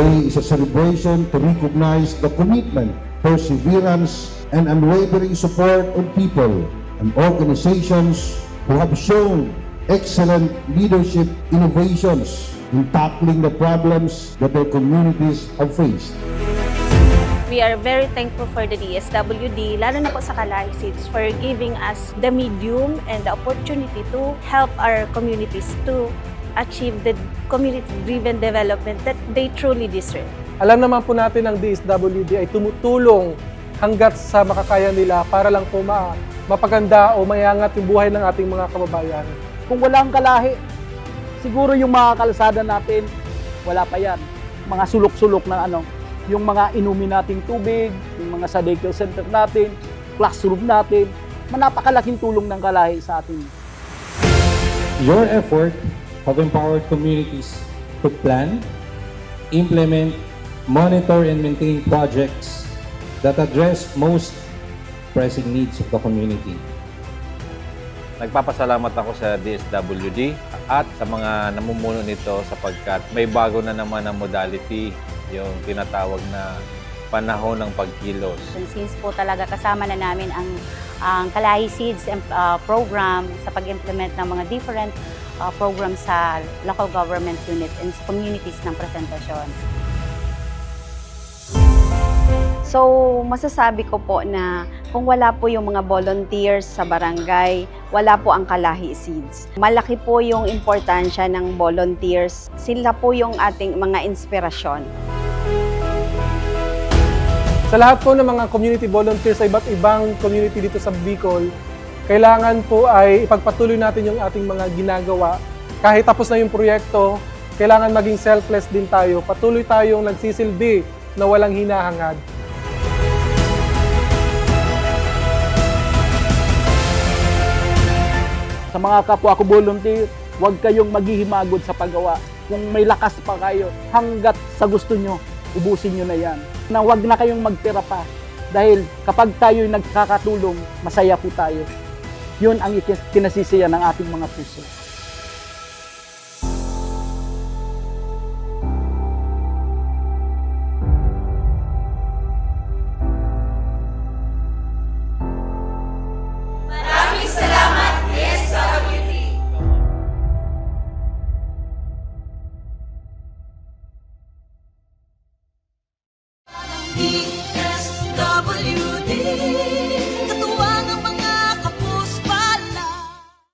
Today is a celebration to recognize the commitment, perseverance, and unwavering support of people and organizations who have shown excellent leadership innovations in tackling the problems that their communities have faced. We are very thankful for the DSWD, lalo na po sa Kalahi Seeds, for giving us the medium and the opportunity to help our communities to achieve the community-driven development that they truly deserve. Alam naman po natin ang DSWD ay tumutulong hanggat sa makakaya nila para lang po mapaganda o mayangat yung buhay ng ating mga kababayan. Kung wala ang Kalahi, siguro yung mga kalsada natin, wala pa yan. Mga sulok-sulok na yung mga inumin nating tubig, yung mga sa daycare center natin, classroom natin, napakalaking tulong ng Kalahi sa atin. Your effort have empowered communities to plan, implement, monitor, and maintain projects that address most pressing needs of the community. Nagpapasalamat ako sa DSWD at sa mga namumuno nito sapagkat may bago na naman ang modality, yung tinatawag na panahon ng pagkilos. Since po talaga kasama na namin ang Kalahi Seeds program sa pag-implement ng mga different programs sa local government unit and sa communities ng presentasyon. So, masasabi ko po na kung wala po yung mga volunteers sa barangay, wala po ang Kalahi Seeds. Malaki po yung importansya ng volunteers. Sila po yung ating mga inspirasyon. Sa lahat po ng mga community volunteers sa iba't ibang community dito sa Bicol, kailangan po ay ipagpatuloy natin yung ating mga ginagawa. Kahit tapos na yung proyekto, kailangan maging selfless din tayo. Patuloy tayong nagsisilbi na walang hinahangad. Sa mga kapwa ko volunteer, huwag kayong maghihimagod sa paggawa. Kung may lakas pa kayo, hanggat sa gusto nyo, ubusin nyo na yan. Na huwag na kayong magtira pa. Dahil kapag tayo'y nagkakatulong, masaya po tayo. Yun ang kinasisiya ng ating mga puso.